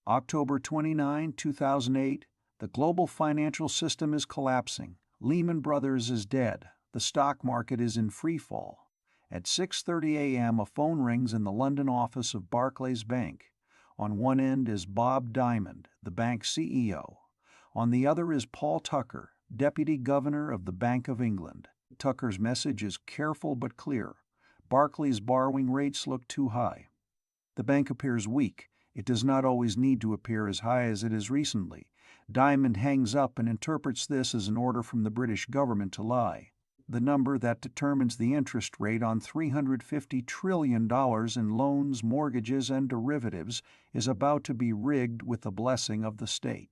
October 29, 2008, the global financial system is collapsing. Lehman Brothers is dead. The stock market is in free fall. At 6:30 a.m., a phone rings in the London office of Barclays Bank. On one end is Bob Diamond, the bank's CEO. On the other is Paul Tucker, Deputy Governor of the Bank of England. Tucker's message is careful but clear. Barclays' borrowing rates look too high. The bank appears weak. It does not always need to appear as high as it is recently. Diamond hangs up and interprets this as an order from the British government to lie. The number that determines the interest rate on $350 trillion in loans, mortgages, and derivatives is about to be rigged with the blessing of the state.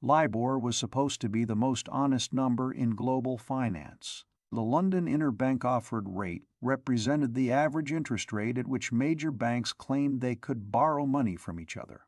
LIBOR was supposed to be the most honest number in global finance. The London Interbank Offered Rate represented the average interest rate at which major banks claimed they could borrow money from each other.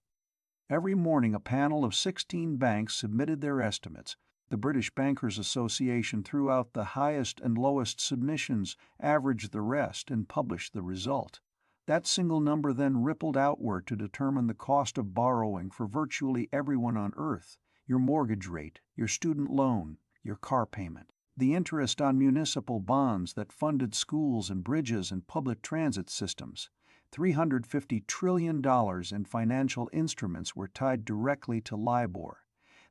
Every morning a panel of 16 banks submitted their estimates. The British Bankers Association threw out the highest and lowest submissions, averaged the rest, and published the result. That single number then rippled outward to determine the cost of borrowing for virtually everyone on Earth: your mortgage rate, your student loan, your car payment, the interest on municipal bonds that funded schools and bridges and public transit systems. $350 trillion in financial instruments were tied directly to LIBOR.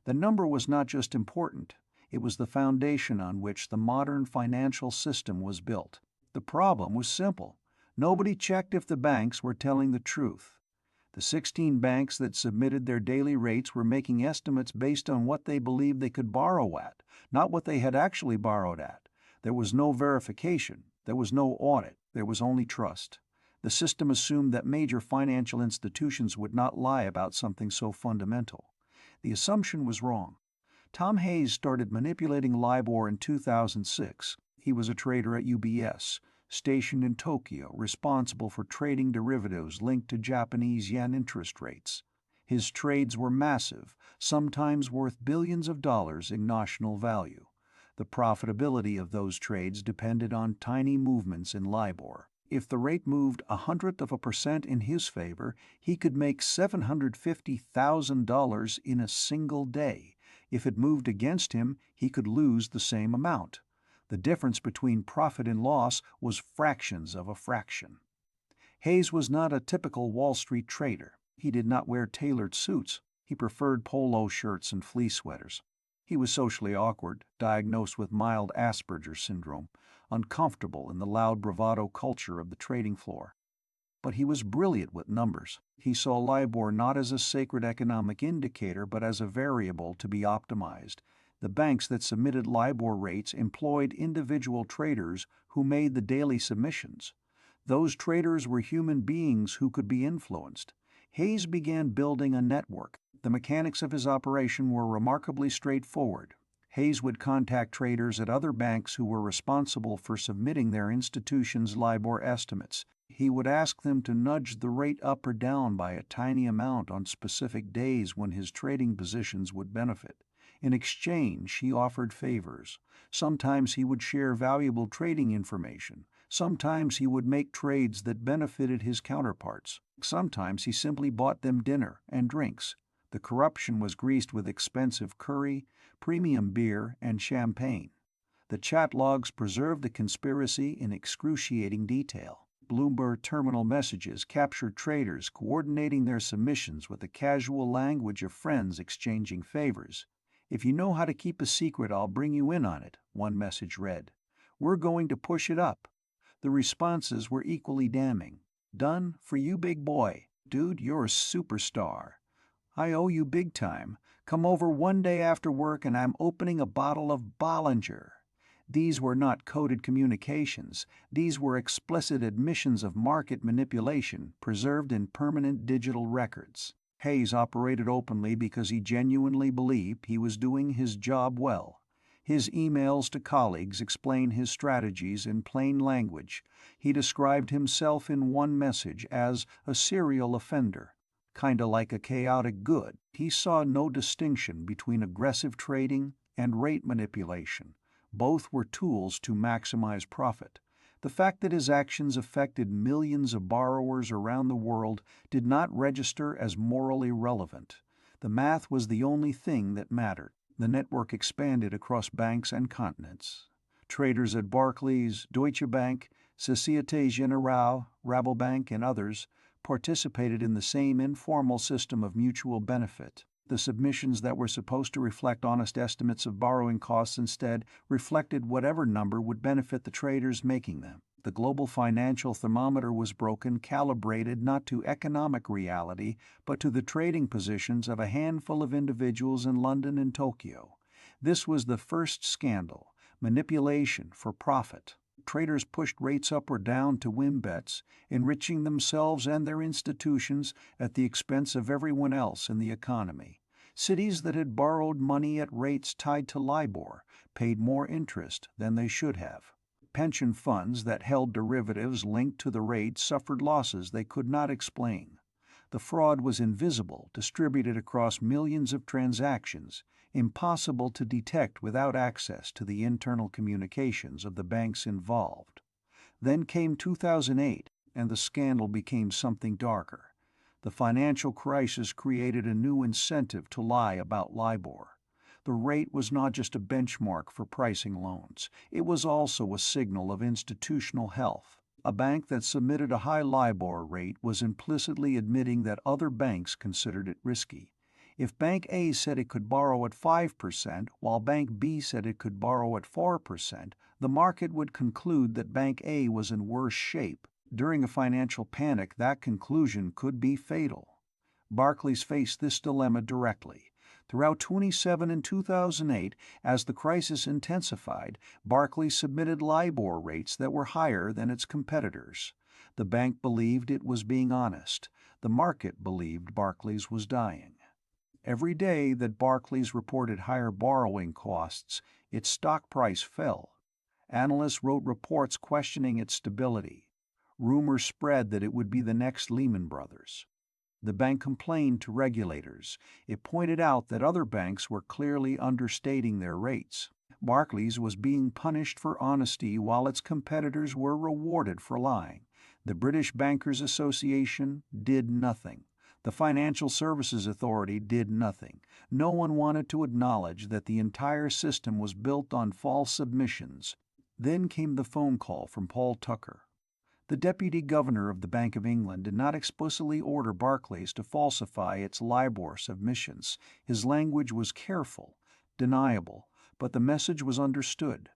The number was not just important, it was the foundation on which the modern financial system was built. The problem was simple. Nobody checked if the banks were telling the truth. The 16 banks that submitted their daily rates were making estimates based on what they believed they could borrow at, not what they had actually borrowed at. There was no verification, there was no audit, there was only trust. The system assumed that major financial institutions would not lie about something so fundamental. The assumption was wrong. Tom Hayes started manipulating LIBOR in 2006. He was a trader at UBS, stationed in Tokyo, responsible for trading derivatives linked to Japanese yen interest rates. His trades were massive, sometimes worth billions of dollars in notional value. The profitability of those trades depended on tiny movements in LIBOR. If the rate moved 0.01% in his favor, he could make $750,000 in a single day. If it moved against him, he could lose the same amount. The difference between profit and loss was fractions of a fraction. Hayes was not a typical Wall Street trader. He did not wear tailored suits. He preferred polo shirts and fleece sweaters. He was socially awkward, diagnosed with mild Asperger's syndrome, uncomfortable in the loud bravado culture of the trading floor. But he was brilliant with numbers. He saw LIBOR not as a sacred economic indicator but as a variable to be optimized. The banks that submitted LIBOR rates employed individual traders who made the daily submissions. Those traders were human beings who could be influenced. Hayes began building a network. The mechanics of his operation were remarkably straightforward. Hayes would contact traders at other banks who were responsible for submitting their institution's LIBOR estimates. He would ask them to nudge the rate up or down by a tiny amount on specific days when his trading positions would benefit. In exchange, he offered favors. Sometimes he would share valuable trading information. Sometimes he would make trades that benefited his counterparts. Sometimes he simply bought them dinner and drinks. The corruption was greased with expensive curry, premium beer, and champagne. The chat logs preserved the conspiracy in excruciating detail. Bloomberg terminal messages captured traders coordinating their submissions with the casual language of friends exchanging favors. "If you know how to keep a secret, I'll bring you in on it," one message read. "We're going to push it up." The responses were equally damning. "Done for you, big boy. Dude, you're a superstar. I owe you big time. Come over one day after work and I'm opening a bottle of Bollinger." These were not coded communications. These were explicit admissions of market manipulation preserved in permanent digital records. Hayes operated openly because he genuinely believed he was doing his job well. His emails to colleagues explain his strategies in plain language. He described himself in one message as a serial offender, kinda like a chaotic good. He saw no distinction between aggressive trading and rate manipulation. Both were tools to maximize profit. The fact that his actions affected millions of borrowers around the world did not register as morally relevant. The math was the only thing that mattered. The network expanded across banks and continents. Traders at Barclays, Deutsche Bank, Societe Generale, Rabobank, and others participated in the same informal system of mutual benefit. The submissions that were supposed to reflect honest estimates of borrowing costs instead reflected whatever number would benefit the traders making them. The global financial thermometer was broken, calibrated not to economic reality, but to the trading positions of a handful of individuals in London and Tokyo. This was the first scandal: manipulation for profit. Traders pushed rates up or down to win bets, enriching themselves and their institutions at the expense of everyone else in the economy. Cities that had borrowed money at rates tied to LIBOR paid more interest than they should have. Pension funds that held derivatives linked to the rate suffered losses they could not explain. The fraud was invisible, distributed across millions of transactions, impossible to detect without access to the internal communications of the banks involved. Then came 2008, and the scandal became something darker. The financial crisis created a new incentive to lie about LIBOR. The rate was not just a benchmark for pricing loans, it was also a signal of institutional health. A bank that submitted a high LIBOR rate was implicitly admitting that other banks considered it risky. If Bank A said it could borrow at 5%, while Bank B said it could borrow at 4%, the market would conclude that Bank A was in worse shape. During a financial panic, that conclusion could be fatal. Barclays faced this dilemma directly. Throughout 2007 and 2008, as the crisis intensified, Barclays submitted LIBOR rates that were higher than its competitors. The bank believed it was being honest. The market believed Barclays was dying. Every day that Barclays reported higher borrowing costs, its stock price fell. Analysts wrote reports questioning its stability. Rumors spread that it would be the next Lehman Brothers. The bank complained to regulators. It pointed out that other banks were clearly understating their rates. Barclays was being punished for honesty while its competitors were rewarded for lying. The British Bankers Association did nothing. The Financial Services Authority did nothing. No one wanted to acknowledge that the entire system was built on false submissions. Then came the phone call from Paul Tucker. The deputy governor of the Bank of England did not explicitly order Barclays to falsify its LIBOR submissions. His language was careful, deniable, but the message was understood.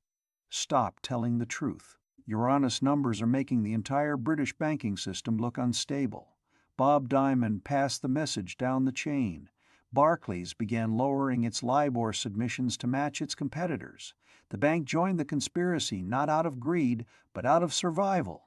Stop telling the truth. Your honest numbers are making the entire British banking system look unstable. Bob Diamond passed the message down the chain. Barclays began lowering its LIBOR submissions to match its competitors. The bank joined the conspiracy not out of greed, but out of survival.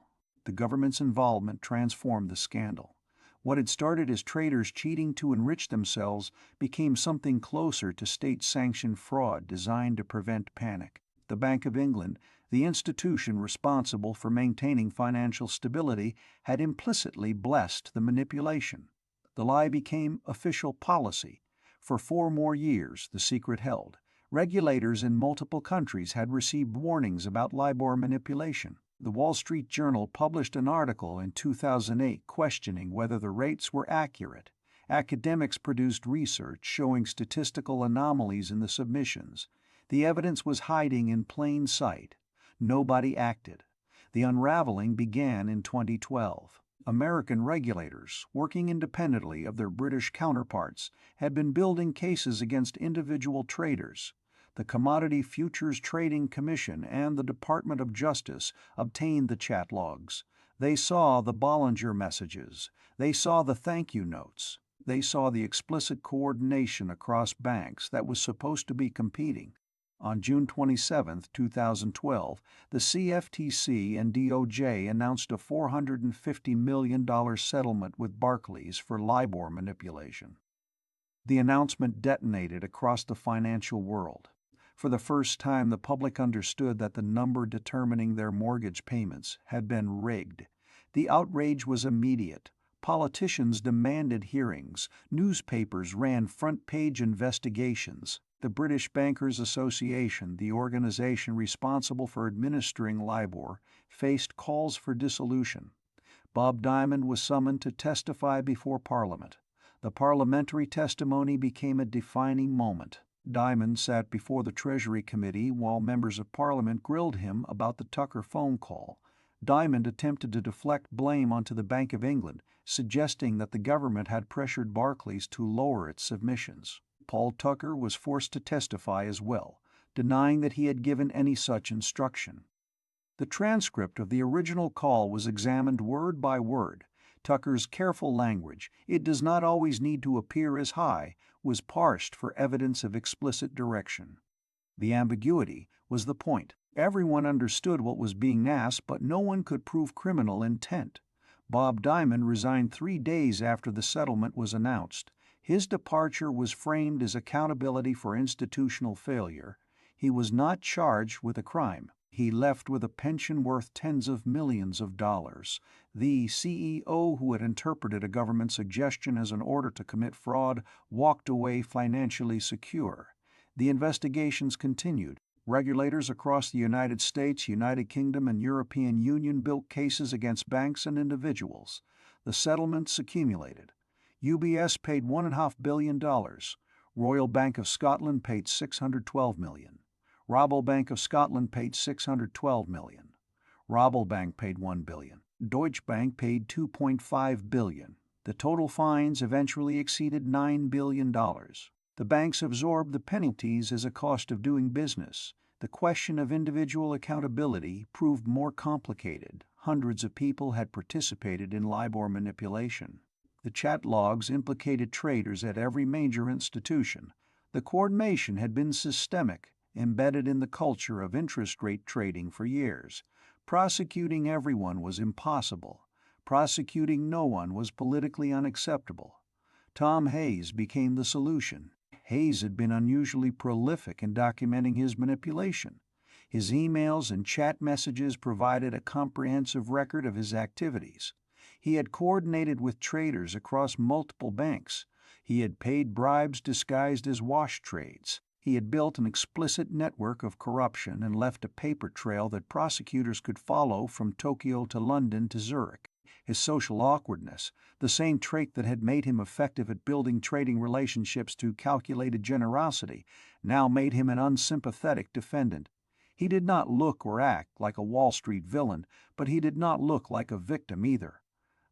The government's involvement transformed the scandal. What had started as traders cheating to enrich themselves became something closer to state-sanctioned fraud designed to prevent panic. The Bank of England, the institution responsible for maintaining financial stability, had implicitly blessed the manipulation. The lie became official policy. For 4 more years, the secret held. Regulators in multiple countries had received warnings about LIBOR manipulation. The Wall Street Journal published an article in 2008 questioning whether the rates were accurate. Academics produced research showing statistical anomalies in the submissions. The evidence was hiding in plain sight. Nobody acted. The unraveling began in 2012. American regulators, working independently of their British counterparts, had been building cases against individual traders. The Commodity Futures Trading Commission and the Department of Justice obtained the chat logs. They saw the Bollinger messages. They saw the thank you notes. They saw the explicit coordination across banks that was supposed to be competing. On June 27, 2012, the CFTC and DOJ announced a $450 million settlement with Barclays for LIBOR manipulation. The announcement detonated across the financial world. For the first time, the public understood that the number determining their mortgage payments had been rigged. The outrage was immediate. Politicians demanded hearings. Newspapers ran front-page investigations. The British Bankers Association, the organization responsible for administering LIBOR, faced calls for dissolution. Bob Diamond was summoned to testify before Parliament. The parliamentary testimony became a defining moment. Diamond sat before the Treasury Committee while members of Parliament grilled him about the Tucker phone call. Diamond attempted to deflect blame onto the Bank of England, suggesting that the government had pressured Barclays to lower its submissions. Paul Tucker was forced to testify as well, denying that he had given any such instruction. The transcript of the original call was examined word by word. Tucker's careful language, "It does not always need to appear as high," was parsed for evidence of explicit direction. The ambiguity was the point. Everyone understood what was being asked, but no one could prove criminal intent. Bob Diamond resigned 3 days after the settlement was announced. His departure was framed as accountability for institutional failure. He was not charged with a crime. He left with a pension worth tens of millions of dollars. The CEO who had interpreted a government suggestion as an order to commit fraud walked away financially secure. The investigations continued. Regulators across the United States, United Kingdom, and European Union built cases against banks and individuals. The settlements accumulated. UBS paid $1.5 billion. Royal Bank of Scotland paid $612 million. Rabobank of Scotland paid $612 million. Rabobank paid $1 billion. Deutsche Bank paid $2.5 billion. The total fines eventually exceeded $9 billion. The banks absorbed the penalties as a cost of doing business. The question of individual accountability proved more complicated. Hundreds of people had participated in LIBOR manipulation. The chat logs implicated traders at every major institution. The coordination had been systemic, embedded in the culture of interest rate trading for years. Prosecuting everyone was impossible. Prosecuting no one was politically unacceptable. Tom Hayes became the solution. Hayes had been unusually prolific in documenting his manipulation. His emails and chat messages provided a comprehensive record of his activities. He had coordinated with traders across multiple banks. He had paid bribes disguised as wash trades. He had built an explicit network of corruption and left a paper trail that prosecutors could follow from Tokyo to London to Zurich. His social awkwardness, the same trait that had made him effective at building trading relationships through calculated generosity, now made him an unsympathetic defendant. He did not look or act like a Wall Street villain, but he did not look like a victim either.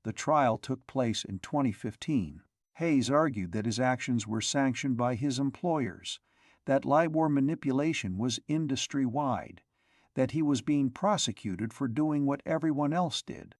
The trial took place in 2015. Hayes argued that his actions were sanctioned by his employers, that LIBOR manipulation was industry-wide, that he was being prosecuted for doing what everyone else did.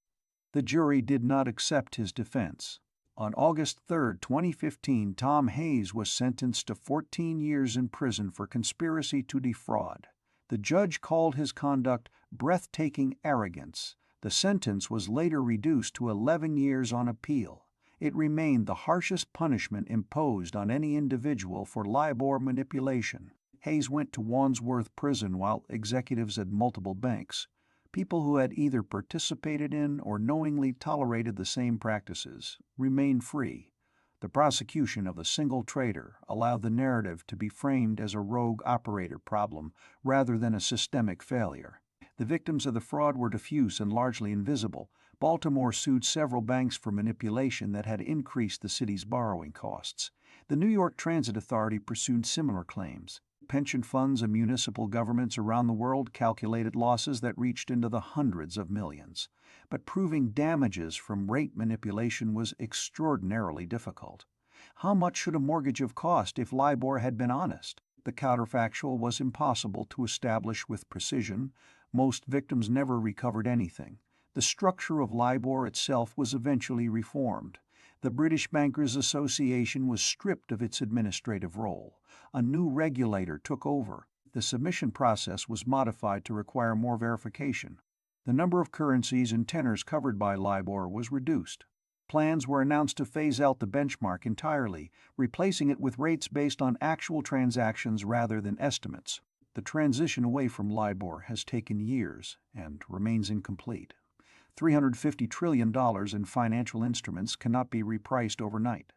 The jury did not accept his defense. On August 3, 2015, Tom Hayes was sentenced to 14 years in prison for conspiracy to defraud. The judge called his conduct breathtaking arrogance. The sentence was later reduced to 11 years on appeal. It remained the harshest punishment imposed on any individual for LIBOR manipulation. Hayes went to Wandsworth Prison while executives at multiple banks, people who had either participated in or knowingly tolerated the same practices, remained free. The prosecution of the single trader allowed the narrative to be framed as a rogue operator problem rather than a systemic failure. The victims of the fraud were diffuse and largely invisible. Baltimore sued several banks for manipulation that had increased the city's borrowing costs. The New York Transit Authority pursued similar claims. Pension funds and municipal governments around the world calculated losses that reached into the hundreds of millions. But proving damages from rate manipulation was extraordinarily difficult. How much should a mortgage have cost if LIBOR had been honest? The counterfactual was impossible to establish with precision. Most victims never recovered anything. The structure of LIBOR itself was eventually reformed. The British Bankers Association was stripped of its administrative role. A new regulator took over. The submission process was modified to require more verification. The number of currencies and tenors covered by LIBOR was reduced. Plans were announced to phase out the benchmark entirely, replacing it with rates based on actual transactions rather than estimates. The transition away from LIBOR has taken years and remains incomplete. $350 trillion in financial instruments cannot be repriced overnight.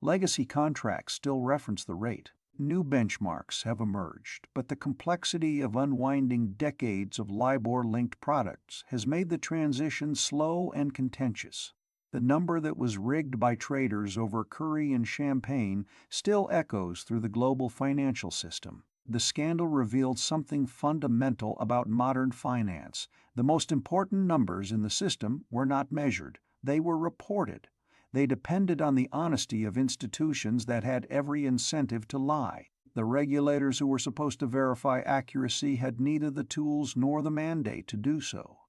Legacy contracts still reference the rate. New benchmarks have emerged, but the complexity of unwinding decades of LIBOR-linked products has made the transition slow and contentious. The number that was rigged by traders over curry and champagne still echoes through the global financial system. The scandal revealed something fundamental about modern finance. The most important numbers in the system were not measured, they were reported. They depended on the honesty of institutions that had every incentive to lie. The regulators who were supposed to verify accuracy had neither the tools nor the mandate to do so.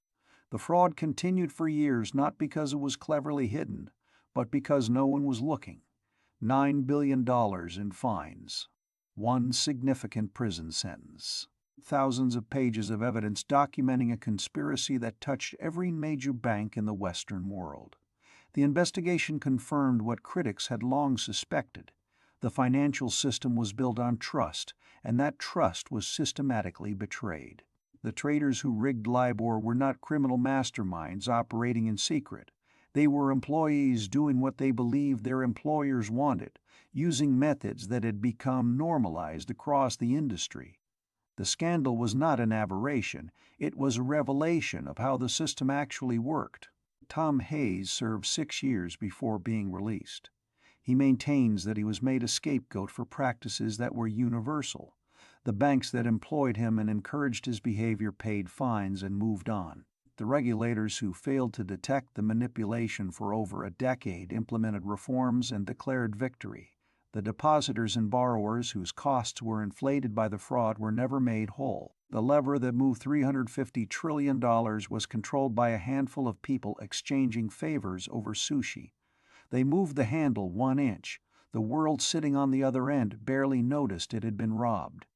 The fraud continued for years not because it was cleverly hidden, but because no one was looking. $9 billion in fines. One significant prison sentence. Thousands of pages of evidence documenting a conspiracy that touched every major bank in the Western world. The investigation confirmed what critics had long suspected. The financial system was built on trust, and that trust was systematically betrayed. The traders who rigged LIBOR were not criminal masterminds operating in secret. They were employees doing what they believed their employers wanted, using methods that had become normalized across the industry. The scandal was not an aberration, it was a revelation of how the system actually worked. Tom Hayes served 6 years before being released. He maintains that he was made a scapegoat for practices that were universal. The banks that employed him and encouraged his behavior paid fines and moved on. The regulators who failed to detect the manipulation for over a decade implemented reforms and declared victory. The depositors and borrowers whose costs were inflated by the fraud were never made whole. The lever that moved $350 trillion was controlled by a handful of people exchanging favors over sushi. They moved the handle 1 inch. The world sitting on the other end barely noticed it had been robbed.